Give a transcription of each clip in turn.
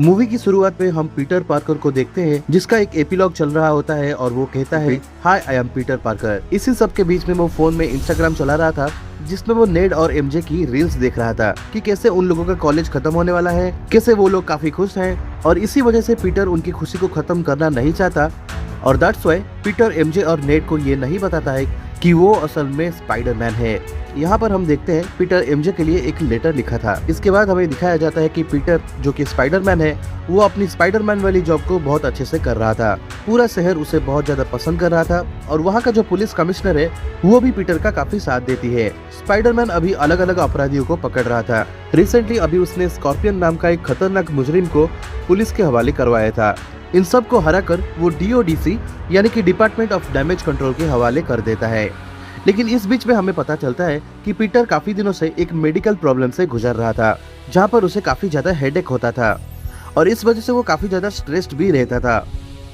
Movie की शुरुआत में हम पीटर पार्कर को देखते हैं जिसका एक एपिलॉग चल रहा होता है और वो कहता है हाय आई एम पीटर पार्कर। इसी सब के बीच में वो फोन में इंस्टाग्राम चला रहा था जिसमें वो नेड और एमजे की रील्स देख रहा था कि कैसे उन लोगों का कॉलेज खत्म होने वाला है, कैसे वो लोग काफी खुश हैं और इसी वजह से पीटर उनकी खुशी को खत्म करना नहीं चाहता और दैट्स व्हाई पीटर एमजे और नेड को ये नहीं बताता है कि वो असल में स्पाइडरमैन है। यहाँ पर हम देखते हैं पीटर एमजे के लिए एक लेटर लिखा था। इसके बाद हमें दिखाया जाता है कि पीटर जो कि स्पाइडरमैन है वो अपनी स्पाइडरमैन वाली जॉब को बहुत अच्छे से कर रहा था। पूरा शहर उसे बहुत ज्यादा पसंद कर रहा था और वहाँ का जो पुलिस कमिश्नर है वो भी पीटर का काफी साथ देती है। स्पाइडरमैन अभी अलग अलग अपराधियों को पकड़ रहा था। रिसेंटली अभी उसने स्कॉर्पियन नाम का एक खतरनाक मुजरिम को पुलिस के हवाले करवाया था। इन सब को हराकर वो DODC यानी कि डिपार्टमेंट ऑफ डैमेज कंट्रोल के हवाले कर देता है। लेकिन इस बीच में हमें पता चलता है कि पीटर काफी दिनों से एक मेडिकल प्रॉब्लम से गुजर रहा था जहां पर उसे काफी ज्यादा हेडेक होता था और इस वजह से वो काफी ज्यादा स्ट्रेस्ड भी रहता था।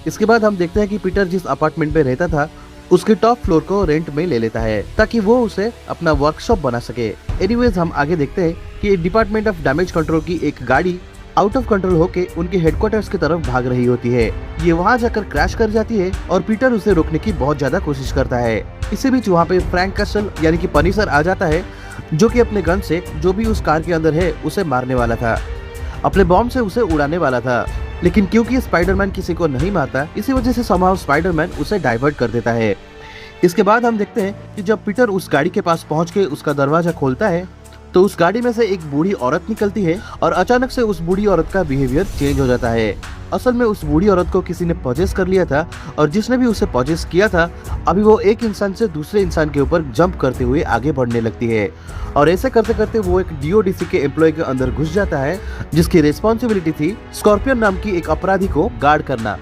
इसके बाद हम देखते हैं कि पीटर जिस अपार्टमेंट में रहता था उसके टॉप फ्लोर को रेंट में ले लेता है ताकि वो उसे अपना वर्कशॉप बना सके। एनीवेज हम आगे देखते हैं कि डिपार्टमेंट ऑफ डैमेज कंट्रोल की एक गाड़ी आउट ऑफ कंट्रोल होके उनके हेडक्वार्टर्स की तरफ भाग रही होती है। ये वहाँ जाकर क्रैश कर जाती है और पीटर उसे रोकने की बहुत ज्यादा कोशिश करता है। इसी बीच वहाँ पे फ्रैंक कैसल यानी कि पनिशर आ जाता है जो कि अपने गन से जो भी उस कार के अंदर है उसे मारने वाला था, अपने बॉम्ब से उसे उड़ाने वाला था। लेकिन क्योंकि स्पाइडरमैन किसी को नहीं मारता इसी वजह से समहाउ स्पाइडरमैन उसे डाइवर्ट कर देता है। इसके बाद हम देखते हैं कि जब पीटर उस गाड़ी के पास पहुँच के उसका दरवाजा खोलता है तो उस गाड़ी में से एक बूढ़ी औरत निकलती है और अचानक से उस बूढ़ी औरत का बिहेवियर चेंज हो जाता है। असल में उस बूढ़ी औरत को किसी ने पॉजेस कर लिया था और जिसने भी उसे पॉजेस किया था अभी वो एक इंसान से दूसरे इंसान के ऊपर जंप करते हुए आगे बढ़ने लगती है और ऐसे करते करते वो एक DODC के एम्प्लॉय के अंदर घुस जाता है जिसकी रिस्पॉन्सिबिलिटी थी स्कॉर्पियन नाम की एक अपराधी को गार्ड करना।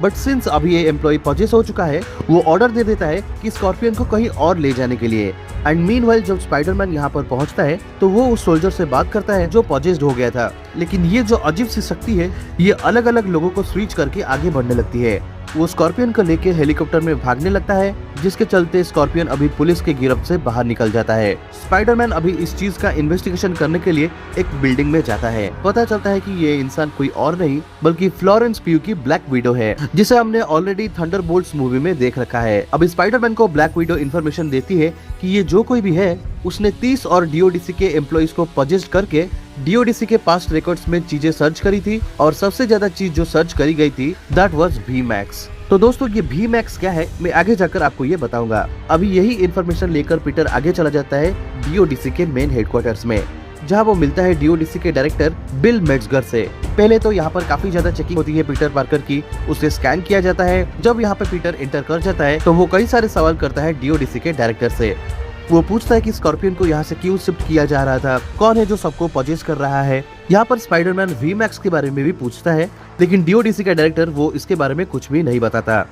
बट सिंस अभी ये एम्प्लॉय पॉजेस हो चुका है वो ऑर्डर दे देता है कि स्कॉर्पियन को कहीं और ले जाने के लिए। एंड मीनवाइल जब स्पाइडरमैन यहाँ पर पहुँचता है तो वो उस सोल्जर से बात करता है जो पॉजेस्ड हो गया था। लेकिन ये जो अजीब सी शक्ति है ये अलग अलग लोगों को स्विच करके आगे बढ़ने लगती है। वो स्कॉर्पियन को लेके हेलीकॉप्टर में भागने लगता है जिसके चलते स्कॉर्पियन अभी पुलिस के गिरफ्त से बाहर निकल जाता है। स्पाइडरमैन अभी इस चीज का इन्वेस्टिगेशन करने के लिए एक बिल्डिंग में जाता है। पता चलता है कि ये इंसान कोई और नहीं बल्कि फ्लोरेंस प्यू की ब्लैक विडो है जिसे हमने ऑलरेडी थंडरबोल्ट्स मूवी में देख रखा है। अब स्पाइडरमैन को ब्लैक विडो इन्फॉर्मेशन देती है कि ये जो कोई भी है उसने 30 और DODC के एम्प्लॉइज को पजेस्ट करके DODC के पास्ट रिकॉर्ड्स में चीजें सर्च करी थी और सबसे ज्यादा चीज जो सर्च करी गई थी दैट वाज VMAX। तो दोस्तों ये VMAX क्या है मैं आगे जाकर आपको ये बताऊंगा। अभी यही इन्फॉर्मेशन लेकर पीटर आगे चला जाता है DODC के मेन हेडक्वार्टर्स में जहां वो मिलता है DODC के डायरेक्टर बिल मेट्जगर से। पहले तो यहाँ पर काफी ज्यादा चेकिंग होती है पीटर पार्कर की, उसे स्कैन किया जाता है। जब यहाँ पे पीटर एंटर कर जाता है तो वो कई सारे सवाल करता है DODC के डायरेक्टर से। वो पूछता है कि स्कॉर्पियन को यहाँ से क्यों शिफ्ट किया जा रहा था, कौन है जो सबको पजेस कर रहा है। यहाँ पर स्पाइडरमैन VMAX के बारे में भी पूछता है लेकिन DODC का डायरेक्टर वो इसके बारे में कुछ भी नहीं बताता।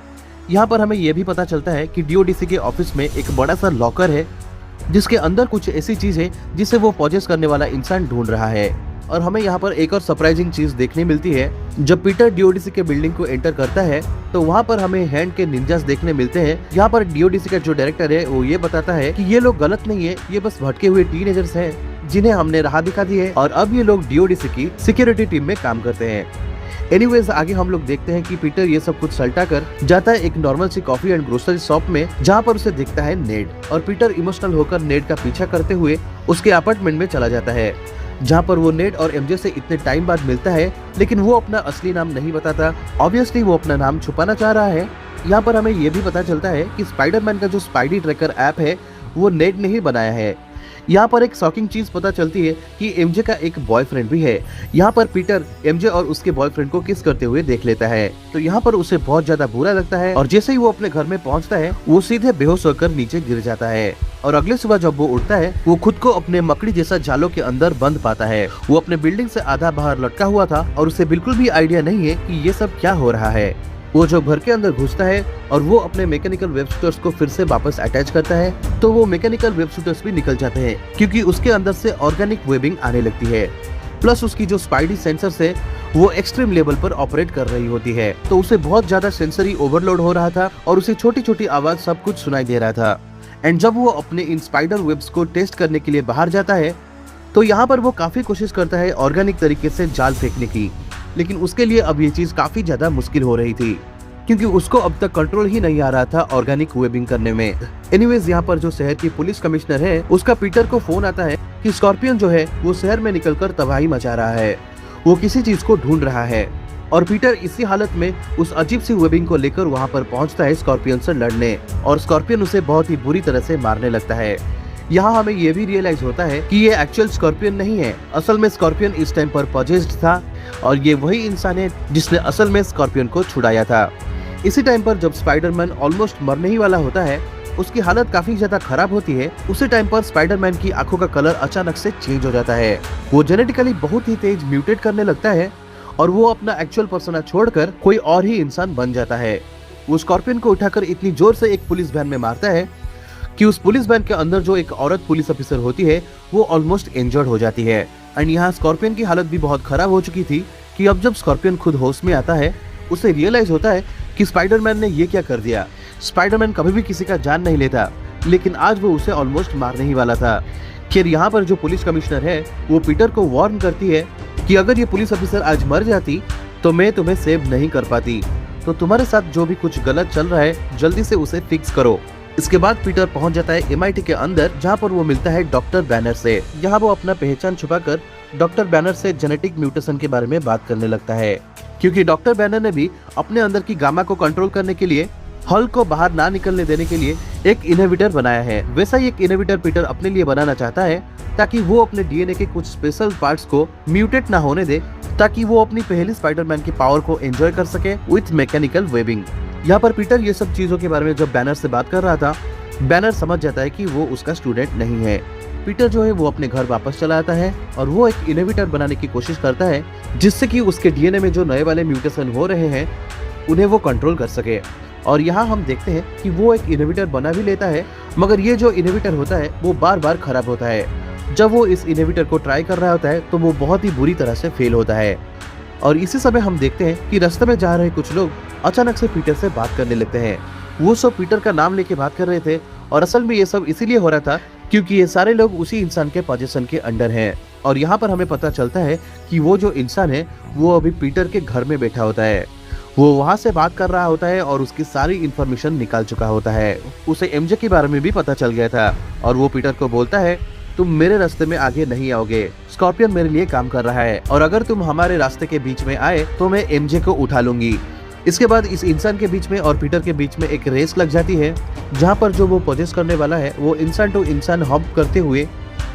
यहाँ पर हमें ये भी पता चलता है कि DODC के ऑफिस में एक बड़ा सा लॉकर है जिसके अंदर कुछ ऐसी चीज है जिसे वो पजेस करने वाला इंसान ढूंढ रहा है। और हमें यहाँ पर एक और सरप्राइजिंग चीज देखने मिलती है। जब पीटर DODC के बिल्डिंग को एंटर करता है तो वहाँ पर हमें हैंड के निंजास देखने मिलते हैं। यहाँ पर DODC का जो डायरेक्टर है वो ये बताता है कि ये लोग गलत नहीं है, ये बस भटके हुए टीनेजर्स हैं जिन्हें हमने राह दिखा दी है और अब ये लोग DODC की सिक्योरिटी टीम में काम करते हैं। एनीवेज आगे हम लोग देखते हैं कि पीटर ये सब कुछ सल्टा कर जाता है एक नॉर्मल सी कॉफी एंड ग्रोसरी शॉप में जहाँ पर उसे दिखता है नेड और पीटर इमोशनल होकर नेड का पीछा करते हुए उसके अपार्टमेंट में चला जाता है जहाँ पर वो नेड और MJ से इतने टाइम बाद मिलता है लेकिन वो अपना असली नाम नहीं बताता। ऑब्वियसली वो अपना नाम छुपाना चाह रहा है। यहाँ पर हमें ये भी पता चलता है कि स्पाइडरमैन का जो स्पाइडी ट्रैकर ऐप है वो नेड ने ही बनाया है। यहाँ पर एक शॉकिंग चीज पता चलती है कि MJ का एक बॉयफ्रेंड भी है। यहाँ पर पीटर MJ और उसके बॉयफ्रेंड को किस करते हुए देख लेता है तो यहाँ पर उसे बहुत ज्यादा बुरा लगता है और जैसे ही वो अपने घर में पहुँचता है वो सीधे बेहोश होकर नीचे गिर जाता है। और अगले सुबह जब वो उठता है वो खुद को अपने मकड़ी जैसा जालों के अंदर बंद पाता है। वो अपने बिल्डिंग से आधा बाहर लटका हुआ था और उसे बिल्कुल भी आइडिया नहीं है कि ये सब क्या हो रहा है। वो जब घर के अंदर घुसता है और वो अपने मैकेनिकल वेब शूटर्स को फिर से वापस अटैच करता है तो वो मैकेनिकल वेब शूटर्स भी निकल जाते हैं क्योंकि उसके अंदर से ऑर्गेनिक वेबिंग आने लगती है। प्लस उसकी जो स्पाइडी सेंसर्स है वो एक्सट्रीम लेवल पर ऑपरेट कर रही होती है तो उसे बहुत ज्यादा सेंसरी ओवरलोड हो रहा था और उसे छोटी छोटी आवाज सब कुछ सुनाई दे रहा था। एंड जब वो अपने इन स्पाइडर वेब्स को टेस्ट करने के लिए बाहर जाता है तो यहाँ पर वो काफी कोशिश करता है ऑर्गेनिक तरीके से जाल फेंकने की लेकिन उसके लिए अब ये चीज काफी ज्यादा मुश्किल हो रही थी, क्योंकि उसको अब तक कंट्रोल ही नहीं आ रहा था ऑर्गेनिक वेबिंग करने में। एनीवेज, यहाँ पर जो शहर की पुलिस कमिश्नर है, उसका पीटर को फोन आता है कि स्कॉर्पियन जो है वो शहर में निकलकर तबाही मचा रहा है, वो किसी चीज को ढूंढ रहा है। और पीटर इसी हालत में उस अजीब सी वेबिंग को लेकर वहाँ पर पहुँचता है स्कॉर्पियन से लड़ने, और स्कॉर्पियन उसे बहुत ही बुरी तरह से मारने लगता है। यहाँ हमें ये भी रियलाइज होता है कि ये एक्चुअल स्कॉर्पियन नहीं है, असल में स्कॉर्पियन इस टाइम पर पॉजेस्ड था, और ये वही इंसान है जिसने असल में स्कॉर्पियन को छुड़ाया था। इसी टाइम पर जब स्पाइडरमैन ऑलमोस्ट मरने ही वाला होता है, उसकी हालत काफी ज्यादा खराब होती है, उसी टाइम पर स्पाइडरमैन की आंखों का कलर अचानक से चेंज हो जाता है। वो जेनेटिकली बहुत ही तेज म्यूटेट करने लगता है और वो अपना एक्चुअल पर्सोना छोड़कर कोई और ही इंसान बन जाता है। वो स्कॉर्पियन को उठाकर इतनी जोर से एक पुलिस वैन में मारता है कि उस पुलिस वैन के अंदर जो एक औरत पुलिस ऑफिसर होती है वो ऑलमोस्ट इंजर्ड हो जाती है। एंड यहाँ स्कॉर्पियन की हालत भी बहुत खराब हो चुकी थी कि अब जब स्कॉर्पियन खुद होश में आता है, उसे रियलाइज होता है कि स्पाइडरमैन ने ये क्या कर दिया। स्पाइडरमैन कभी भी किसी का जान नहीं लेता, लेकिन आज वो उसे ऑलमोस्ट मारने ही वाला था। फिर यहाँ पर जो पुलिस कमिश्नर है वो पीटर को वार्न करती है कि अगर ये पुलिस ऑफिसर आज मर जाती तो मैं तुम्हें सेव नहीं कर पाती, तो तुम्हारे साथ जो भी कुछ गलत चल रहा है जल्दी से उसे फिक्स करो। इसके बाद पीटर पहुंच जाता है MIT के अंदर, जहां पर वो मिलता है डॉक्टर बैनर से। यहाँ वो अपना पहचान छुपाकर डॉक्टर बैनर से जेनेटिक म्यूटेशन के बारे में बात करने लगता है, क्योंकि डॉक्टर बैनर ने भी अपने अंदर की गामा को कंट्रोल करने के लिए, हल्क को बाहर ना निकलने देने के लिए एक इनहिबिटर बनाया है। वैसा ही एक इनहिबिटर पीटर अपने लिए बनाना चाहता है, ताकि वो अपने DNA के कुछ स्पेशल पार्ट्स को म्यूटेट ना होने दे, ताकि वो अपनी पहली स्पाइडरमैन की पावर को एंजॉय कर सके विथ मैकेनिकल वेबिंग। यहाँ पर पीटर ये सब चीजों के बारे में जब बैनर से बात कर रहा था, बैनर समझ जाता है कि वो उसका स्टूडेंट नहीं है। पीटर जो है वो अपने घर वापस चला आता है और वो एक इनहिबिटर बनाने की कोशिश करता है, जिससे कि उसके DNA में जो नए वाले म्यूटेशन हो रहे हैं उन्हें वो कंट्रोल कर सके। और यहाँ हम देखते हैं कि वो एक इनहिबिटर बना भी लेता है, मगर ये जो इनहिबिटर होता है वो बार बार खराब होता है। जब वो इस इनहिबिटर को ट्राई कर रहा होता है तो वो बहुत ही बुरी तरह से फेल होता है। और इसी समय हम देखते हैं कि रास्ते में जा रहे कुछ लोग अचानक से पीटर से बात करने लगते हैं। वो सब पीटर का नाम लेके बात कर रहे थे, और असल में ये सब इसीलिए हो रहा था क्योंकि ये सारे लोग उसी इंसान के पोजीशन के अंडर हैं। और यहाँ पर हमें पता चलता है कि वो जो इंसान है वो अभी पीटर के घर में बैठा होता है। वो वहाँ से बात कर रहा होता है और उसकी सारी इन्फॉर्मेशन निकाल चुका होता है। उसे MJ के बारे में भी पता चल गया था, और वो पीटर को बोलता है, तुम मेरे रास्ते में आगे नहीं आओगे, स्कॉर्पियन मेरे लिए काम कर रहा है, और अगर तुम हमारे रास्ते के बीच में आए तो मैं MJ को उठा लूंगी। इसके बाद इस इंसान के बीच में और पीटर के बीच में एक रेस लग जाती है, जहाँ पर जो वो पोजेस करने वाला है वो इंसान टू इंसान हॉप करते हुए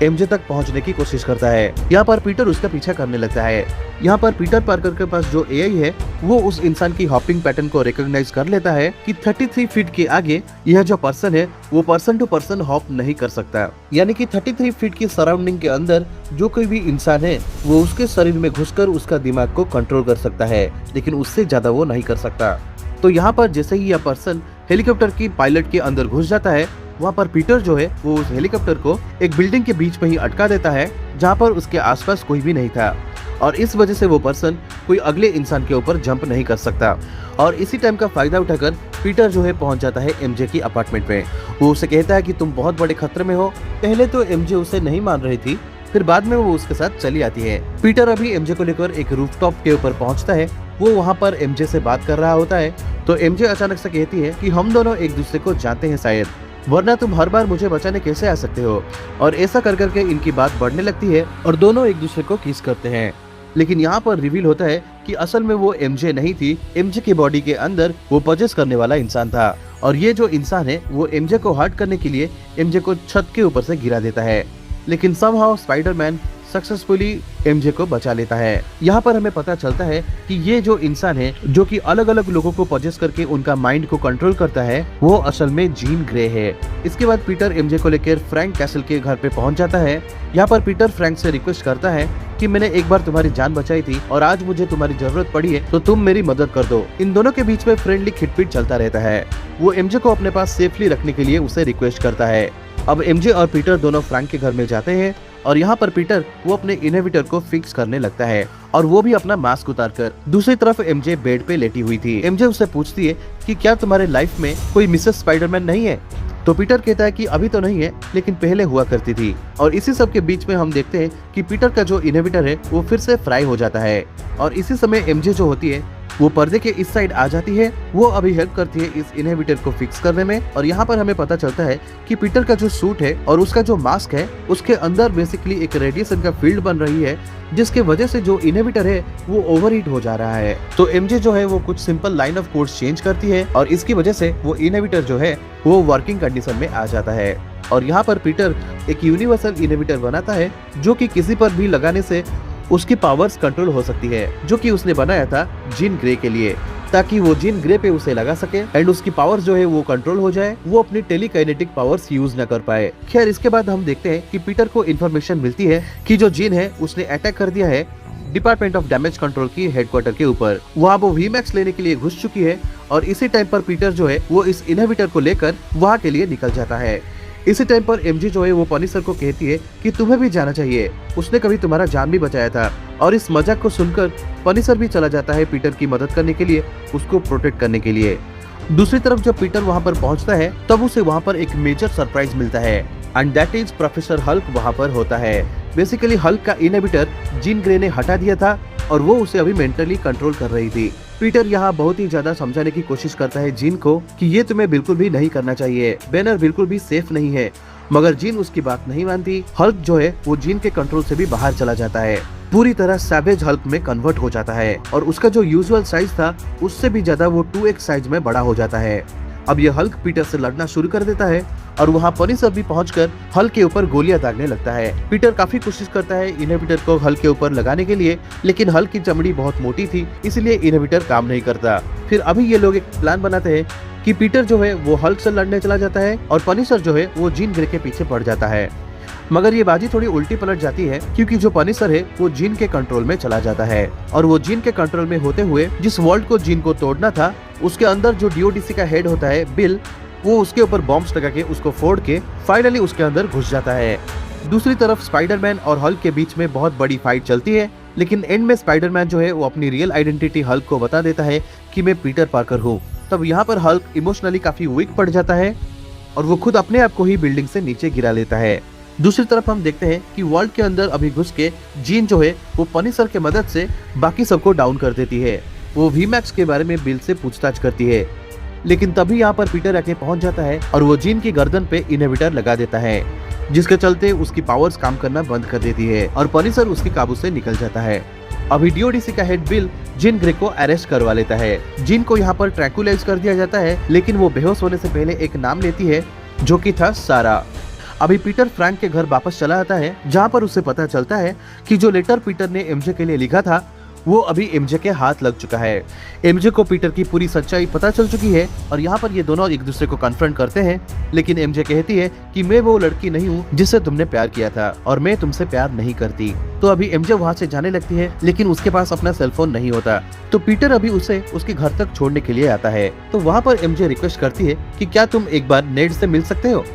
MJ तक पहुंचने की कोशिश करता है। यहाँ पर पीटर उसका पीछा करने लगता है। यहाँ पर पीटर पार्कर के पास जो AI है वो उस इंसान की हॉपिंग पैटर्न को रिकॉग्नाइज कर लेता है कि 33 फीट के आगे यह जो पर्सन है वो पर्सन टू पर्सन हॉप नहीं कर सकता। यानी कि 33 फीट की सराउंडिंग के अंदर जो कोई भी इंसान है वो उसके शरीर में घुसकर उसका दिमाग को कंट्रोल कर सकता है, लेकिन उससे ज्यादा वो नहीं कर सकता। तो यहाँ पर जैसे ही यह पर्सन हेलीकॉप्टर की पायलट के अंदर घुस जाता है, वहाँ पर पीटर जो है वो उस हेलीकॉप्टर को एक बिल्डिंग के बीच में ही अटका देता है, जहाँ पर उसके आसपास कोई भी नहीं था, और इस वजह से वो पर्सन कोई अगले इंसान के ऊपर जंप नहीं कर सकता। और इसी टाइम का फायदा उठाकर पीटर जो है पहुंच जाता है MJ की अपार्टमेंट में। वो उसे कहता है कि तुम बहुत बड़े खतरे में हो। पहले तो MJ उसे नहीं मान रही थी, फिर बाद में वो उसके साथ चली आती है। पीटर अभी MJ को लेकर एक रूफटॉप के ऊपर पहुंचता है। वो वहाँ पर MJ से बात कर रहा होता है, तो MJ अचानक से कहती है कि हम दोनों एक दूसरे को जानते हैं शायद, वरना तुम हर बार मुझे बचाने कैसे आ सकते हो। और ऐसा कर करके इनकी बात बढ़ने लगती है और दोनों एक दूसरे को किस करते हैं। लेकिन यहाँ पर रिवील होता है कि असल में वो MJ नहीं थी, MJ की बॉडी के अंदर वो पजेस करने वाला इंसान था, और ये जो इंसान है वो MJ को हर्ट करने के लिए MJ को छत के ऊपर से गिरा देता है। लेकिन समहाउ स्पाइडरमैन सक्सेसफुली MJ को बचा लेता है। यहाँ पर हमें पता चलता है कि ये जो इंसान है जो कि अलग अलग लोगों को पजेस करके उनका माइंड को कंट्रोल करता है, वो असल में जीन ग्रे है। इसके बाद पीटर MJ को लेकर फ्रैंक कैसल के घर पे पहुंच जाता है। यहाँ पर पीटर फ्रैंक से रिक्वेस्ट करता है कि मैंने एक बार तुम्हारी जान बचाई थी और आज मुझे तुम्हारी जरूरत पड़ी है, तो तुम मेरी मदद कर दो। इन दोनों के बीच में फ्रेंडली खिटपिट चलता रहता है। वो MJ को अपने पास सेफली रखने के लिए उसे रिक्वेस्ट करता है। अब MJ और पीटर दोनों फ्रैंक के घर में जाते हैं, और यहाँ पर पीटर वो अपने इनहिबिटर को फिक्स करने लगता है, और वो भी अपना मास्क उतारकर। दूसरी तरफ MJ बेड पे लेटी हुई थी। MJ उससे पूछती है कि क्या तुम्हारे लाइफ में कोई मिसेस स्पाइडरमैन नहीं है। तो पीटर कहता है कि अभी तो नहीं है, लेकिन पहले हुआ करती थी। और इसी सब के बीच में हम देखते हैं कि पीटर का जो इनहिबिटर है वो फिर से फ्राई हो जाता है। और इसी समय एमजे जो होती है वो पर्दे के इस साइड आ जाती है। वो अभी हेल्प करती है इस इनहिबिटर को फिक्स करने में। और यहाँ पर हमें पता चलता है कि पीटर का जो सूट है और उसका जो मास्क है उसके अंदर बेसिकली एक रेडिएशन का फील्ड बन रही है, जिसके वजह से जो इनहिबिटर है वो ओवरहीट हो जा रहा है। तो एमजे जो है वो कुछ simple line of codes change करती है और इसकी वजह से वो इनहिबिटर जो है वो वर्किंग कंडीशन में आ जाता है। और यहाँ पर पीटर एक यूनिवर्सल इनहिबिटर बनाता है जो कि किसी पर भी लगाने से उसकी पावर्स कंट्रोल हो सकती है, जो कि उसने बनाया था जीन ग्रे के लिए, ताकि वो जीन ग्रे पे उसे लगा सके एंड उसकी पावर्स जो है वो कंट्रोल हो जाए, वो अपनी टेलीकाइनेटिक पावर्स यूज न कर पाए। खैर इसके बाद हम देखते हैं कि पीटर को इन्फॉर्मेशन मिलती है कि जो जीन है उसने अटैक कर दिया है डिपार्टमेंट ऑफ डैमेज कंट्रोल की हेडक्वार्टर के ऊपर। वहाँ वो वीमैक्स लेने के लिए घुस चुकी है और इसी टाइम पर पीटर जो है वो इस इनहिबिटर को लेकर वहाँ के लिए निकल जाता है। इसी टाइम पर एमजे जो है वो पनिशर को कहती है कि तुम्हें भी जाना चाहिए, उसने कभी तुम्हारा जान भी बचाया था। और इस मजाक को सुनकर पनिशर भी चला जाता है पीटर की मदद करने के लिए, उसको प्रोटेक्ट करने के लिए। दूसरी तरफ जब पीटर वहाँ पर पहुँचता है तब उसे वहाँ पर एक मेजर सरप्राइज मिलता है and that is professor Hulk वहाँ पर होता है। बेसिकली हल्क का इनहिबिटर जीन ग्रे ने हटा दिया था और वो उसे अभी मेंटली कंट्रोल कर रही थी। पीटर यहाँ बहुत ही ज्यादा समझाने की कोशिश करता है जीन को कि ये तुम्हें बिल्कुल भी नहीं करना चाहिए, बैनर बिल्कुल भी सेफ नहीं है। मगर जीन उसकी बात नहीं मानती। हल्क जो है वो जीन के कंट्रोल से भी बाहर चला जाता है, पूरी तरह सैवेज हल्क में कन्वर्ट हो जाता है और उसका जो यूजुअल साइज था उससे भी ज्यादा वो 2x साइज में बड़ा हो जाता है। अब ये हल्क पीटर से लड़ना शुरू कर देता है और वहाँ पनिशर भी पहुंचकर हल्क के ऊपर गोलियां दागने लगता है। पीटर काफी कोशिश करता है इनहिबिटर को हल्क के ऊपर लगाने के लिए, लेकिन हल्क की चमड़ी बहुत मोटी थी, इसलिए इनहिबिटर काम नहीं करता। फिर अभी ये लोग एक प्लान बनाते हैं कि पीटर जो है वो हल्क से लड़ने चला जाता है और पनिशर जो है वो जीन ग्रे के पीछे पड़ जाता है। मगर ये बाजी थोड़ी उल्टी पलट जाती है क्योंकि जो पनिशर है वो जीन के कंट्रोल में चला जाता है और वो जीन के कंट्रोल में होते हुए जिस वॉल्ट को जीन को तोड़ना था उसके अंदर जो डीओडीसी का हेड होता है बिल, वो उसके ऊपर बॉम्ब्स लगा के उसको फोड़ के फाइनली उसके अंदर घुस जाता है। दूसरी तरफ स्पाइडरमैन और हल्क के बीच में बहुत बड़ी फाइट चलती है, लेकिन एंड में स्पाइडरमैन जो है वो अपनी रियल आइडेंटिटी हल्क को बता देता है कि मैं पीटर पार्कर हूँ। तब यहाँ पर हल्क इमोशनली काफी वीक पड़ जाता है और वो खुद अपने आप को ही बिल्डिंग से नीचे गिरा लेता है। दूसरी तरफ हम देखते हैं कि वर्ल्ड के अंदर अभी घुस के जीन जो है वो पनिशर के मदद से बाकी सबको डाउन कर देती है। वो वीमैक्स के बारे में बिल से पूछताछ करती है, लेकिन तभी यहाँ पर पीटर आके पहुंच जाता है और वो जीन की गर्दन पे इनहिबिटर लगा देता है, जिसके चलते उसकी पावर्स काम करना बंद कर देती है और पनिशर उसके काबू से निकल जाता है। अभी डीओडीसी का हेड बिल जीन ग्रे को अरेस्ट करवा लेता है। जीन को यहाँ पर ट्रैंकुलाइज कर दिया जाता है, लेकिन वो बेहोश होने से पहले एक नाम लेती है जो कि था सारा। अभी पीटर फ्रैंक के घर वापस चला आता है, जहाँ पर उसे पता चलता है कि जो लेटर पीटर ने एमजे के लिए लिखा था वो अभी एमजे के हाथ लग चुका है। एमजे को पीटर की पूरी सच्चाई पता चल चुकी है और यहाँ पर ये दोनों एक दूसरे को कन्फ्रंट करते हैं, लेकिन एमजे कहती है कि मैं वो लड़की नहीं हूँ जिससे तुमने प्यार किया था और मैं तुमसे प्यार नहीं करती। तो अभी एमजे वहाँ से जाने लगती है, लेकिन उसके पास अपना सेलफोन नहीं होता। तो पीटर अभी उसे उसके घर तक छोड़ने के लिए आता है। तो वहाँ पर एमजे रिक्वेस्ट करती है कि क्या तुम एक बार नेड से मिल सकते हो।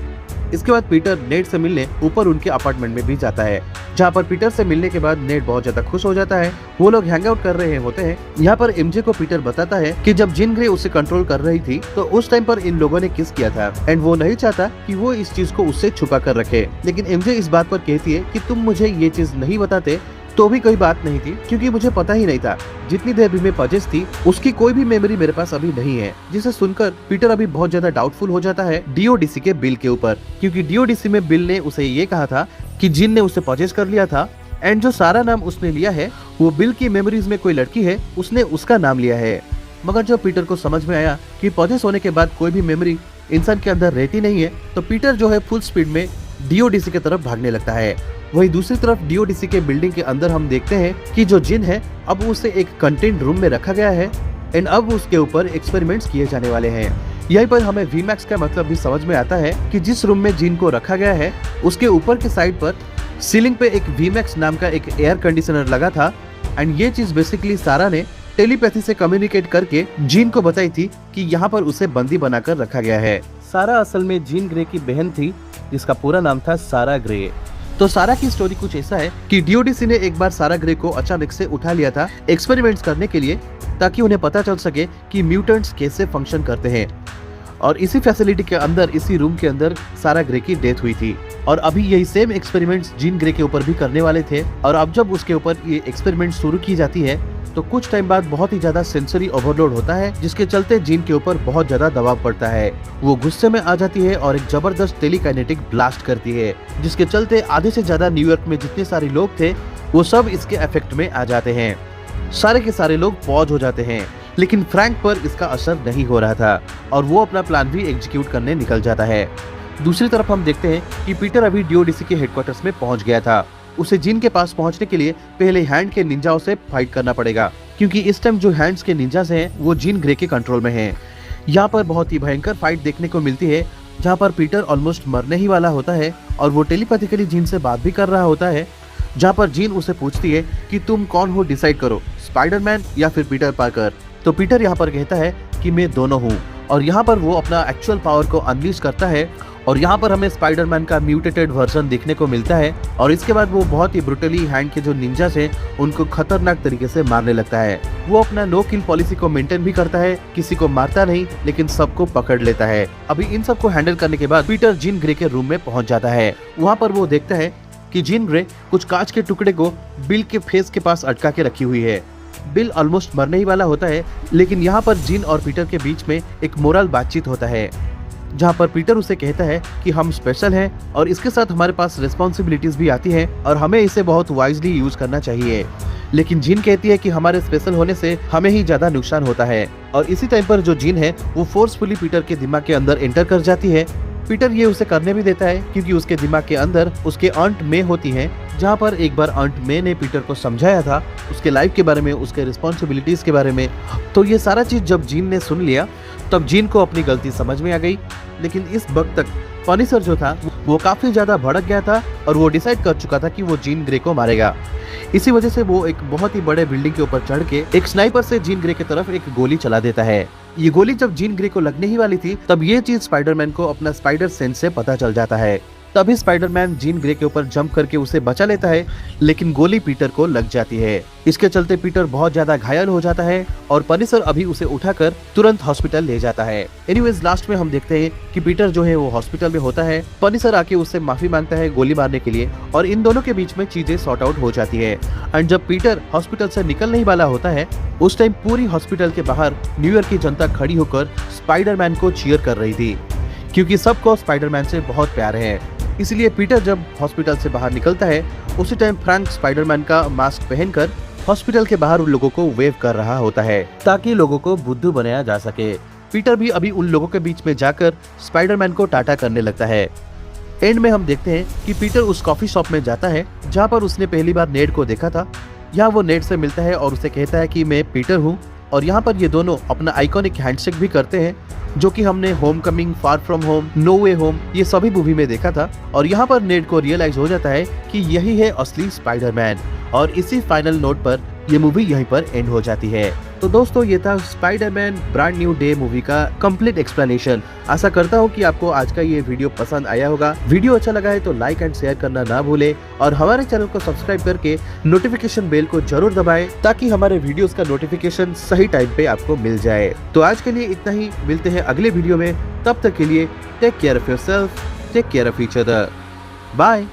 इसके बाद पीटर नेड से मिलने ऊपर उनके अपार्टमेंट में भी जाता है, जहाँ पर पीटर से मिलने के बाद नेड बहुत ज्यादा खुश हो जाता है। वो लोग हैंग आउट कर रहे होते हैं। यहाँ पर एमजे को पीटर बताता है कि जब जीन ग्रे उसे कंट्रोल कर रही थी तो उस टाइम पर इन लोगों ने किस किया था एंड वो नहीं चाहता कि वो इस चीज को उससे छुपा कर रखे। लेकिन एमजे इस बात पर कहती है कि तुम मुझे ये चीज नहीं बताते तो भी कोई बात नहीं थी, क्योंकि मुझे पता ही नहीं था। जितनी देर भी मैं पजेस थी उसकी कोई भी मेमोरी मेरे पास अभी नहीं है। जिसे सुनकर पीटर अभी बहुत ज्यादा डाउटफुल हो जाता है डीओडीसी के बिल के ऊपर, क्योंकि डीओडीसी में बिल ने उसे ये कहा था कि जिन ने उसे पजेस कर लिया था एंड जो सारा नाम उसने लिया है वो बिल की मेमोरीज में कोई लड़की है, उसने उसका नाम लिया है। मगर जब पीटर को समझ में आया कि पजेस होने के बाद कोई भी मेमोरी इंसान के अंदर रहती नहीं है, तो पीटर जो है फुल स्पीड में डीओडीसी की तरफ भागने लगता है। वही दूसरी तरफ डीओडीसी के बिल्डिंग के अंदर हम देखते हैं कि जो जिन है अब उसे एक कंटेंट रूम में रखा गया है एंड अब उसके ऊपर एक्सपेरिमेंट्स किए जाने वाले हैं। यहीं पर हमें वीमैक्स का मतलब भी समझ में आता है कि जिस रूम में जिन को रखा गया है उसके ऊपर के साइड पर सीलिंग पे एक वीमैक्स नाम का एक एयर कंडीशनर लगा था एंड ये चीज बेसिकली सारा ने टेलीपैथी से कम्युनिकेट करके जीन को बताई थी कि यहाँ पर उसे बंदी बनाकर रखा गया है। सारा असल में जीन ग्रे की बहन थी जिसका पूरा नाम था सारा ग्रे। तो सारा की स्टोरी कुछ ऐसा है कि डीओडीसी ने एक बार सारा ग्रे को अचानक से उठा लिया था एक्सपेरिमेंट्स करने के लिए, ताकि उन्हें पता चल सके कि म्यूटेंट्स कैसे फंक्शन करते हैं। और इसी फैसिलिटी के अंदर, इसी रूम के अंदर सारा ग्रे की डेथ हुई थी। और अभी यही सेम एक्सपेरिमेंट्स जीन ग्रे के ऊपर भी करने वाले थे। और अब जब उसके ऊपर ये एक्सपेरिमेंट शुरू की जाती है तो कुछ टाइम बाद बहुत ही ज्यादा सेंसरी ओवरलोड होता है, जिसके चलते जीन के ऊपर बहुत ज्यादा दबाव पड़ता है। वो गुस्से में आ जाती है और एक जबरदस्त टेलीकाइनेटिक ब्लास्ट करती है, जिसके चलते आधे से ज्यादा न्यूयॉर्क में जितने सारे लोग थे वो सब इसके इफेक्ट में आ जाते हैं। सारे के सारे लोग पॉज हो जाते हैं, लेकिन फ्रैंक पर इसका असर नहीं हो रहा था और वो अपना प्लान भी एग्जीक्यूट करने निकल जाता है। दूसरी तरफ हम देखते हैं कि पीटर अभी डीओडीसी के हेडक्वार्टर्स में पहुंच गया था। उसे जीन के पास पहुंचने के लिए पहले हैंड के निंजाओं से फाइट करना पड़ेगा, क्योंकि इस टाइम जो हैंड्स के निंजास हैं वो जीन ग्रे के कंट्रोल में हैं। यहाँ पर बहुत ही भयंकर फाइट देखने को मिलती है, जहाँ पर पीटर ऑलमोस्ट मरने ही वाला होता है और वो टेलीपैथिकली जीन से बात भी कर रहा होता है, जहाँ पर जीन उसे पूछती है कि तुम कौन हो, डिसाइड करो, स्पाइडरमैन या फिर पीटर पार्कर। तो पीटर यहाँ पर कहता है कि मैं दोनों हूँ, और यहाँ पर वो अपना एक्चुअल पावर को अनलीश करता है और यहाँ पर हमें स्पाइडरमैन का म्यूटेटेड वर्जन देखने को मिलता है। और इसके बाद वो बहुत ही ब्रुटली हैंड के जो निंजास हैं उनको खतरनाक तरीके से मारने लगता है। वो अपना नो किल पॉलिसी को मेंटेन भी करता है, किसी को मारता नहीं लेकिन सबको पकड़ लेता है। अभी इन सबको हैंडल करने के बाद पीटर जीन ग्रे के रूम में पहुंच जाता है। वहाँ पर वो देखता है कि जीन ग्रे कुछ कांच के टुकड़े को बिल के फेस के पास अटका के रखी हुई है। बिल ऑलमोस्ट मरने ही वाला होता है, लेकिन यहाँ पर जीन और पीटर के बीच में एक मोरल बातचीत होता है, जहाँ पर पीटर उसे कहता है कि हम स्पेशल हैं और इसके साथ हमारे पास रिस्पॉन्सिबिलिटीज भी आती हैं और हमें इसे बहुत वाइजली यूज करना चाहिए। लेकिन जीन कहती है कि हमारे स्पेशल होने से हमें ही ज्यादा नुकसान होता है। और इसी टाइम पर जो जीन है वो फोर्सफुली पीटर के दिमाग के अंदर एंटर कर जाती है। पीटर ये उसे करने भी देता है, क्योंकि उसके दिमाग के अंदर उसके आंट मे होती है, जहाँ पर एक बार आंट मे ने पीटर को समझाया था उसके लाइफ के बारे में, उसके रिस्पॉन्सिबिलिटीज के बारे में। तो ये सारा चीज जब जीन ने सुन लिया तब जीन को अपनी गलती समझ में आ गई। लेकिन इस वक्त तक पनिशर जो था वो काफी ज्यादा भड़क गया था और वो डिसाइड कर चुका था कि वो जीन ग्रे को मारेगा। इसी वजह से वो एक बहुत ही बड़े बिल्डिंग के ऊपर चढ़ के एक स्नाइपर से जीन ग्रे की तरफ एक गोली चला देता है। ये गोली जब जीन ग्रे को लगने ही वाली थी तब ये चीज स्पाइडरमैन को अपना स्पाइडर सेंस से पता चल जाता है। तभी स्पाइडरमैन जीन ग्रे के ऊपर जंप करके उसे बचा लेता है, लेकिन गोली पीटर को लग जाती है। इसके चलते पीटर बहुत ज्यादा घायल हो जाता है और पनिशर अभी उसे उठाकर तुरंत हॉस्पिटल ले जाता है। एनीवेज लास्ट में हम देखते हैं कि पीटर जो है वो हॉस्पिटल में होता है। पनिशर आके उससे माफी मांगता है गोली मारने के लिए और इन दोनों के बीच में चीजें सॉर्ट आउट हो जाती है। एंड जब पीटर हॉस्पिटल से निकलने ही वाला होता है उस टाइम पूरी हॉस्पिटल के बाहर न्यूयॉर्क की जनता खड़ी होकर स्पाइडरमैन को चीयर कर रही थी, क्योंकि सबको स्पाइडरमैन से बहुत प्यार है। इसलिए पीटर जब हॉस्पिटल से बाहर निकलता है उसी टाइम फ्रैंक स्पाइडरमैन का मास्क पहनकर हॉस्पिटल के बाहर उन लोगों को वेव कर रहा होता है ताकि लोगों को बुद्धू बनाया जा सके। पीटर भी अभी उन लोगों के बीच में जाकर स्पाइडरमैन को टाटा करने लगता है। एंड में हम देखते हैं कि पीटर उस कॉफी शॉप में जाता है जहाँ पर उसने पहली बार नेड को देखा था। यहाँ वो नेड से मिलता है और उसे कहता है कि मैं पीटर हूँ। और यहाँ पर ये दोनों अपना आइकॉनिक हैंडशेक भी करते हैं, जो कि हमने home coming, far from home, no way home ये सभी मूवी में देखा था। और यहाँ पर नेड को रियलाइज हो जाता है कि यही है असली स्पाइडरमैन। और इसी फाइनल नोट पर ये मूवी यहीं पर एंड हो जाती है। तो दोस्तों ये था Spiderman brand new day movie का कंप्लीट एक्सप्लेनेशन। आशा करता हूँ कि आपको आज का ये वीडियो पसंद आया होगा। वीडियो अच्छा लगा है तो लाइक एंड शेयर करना ना भूले और हमारे चैनल को सब्सक्राइब करके नोटिफिकेशन बेल को जरूर दबाएं, ताकि हमारे वीडियोस का नोटिफिकेशन सही टाइम पे आपको मिल जाए। तो आज के लिए इतना ही, मिलते हैं अगले वीडियो में। तब तक के लिए take care of yourself, take care of each other, bye.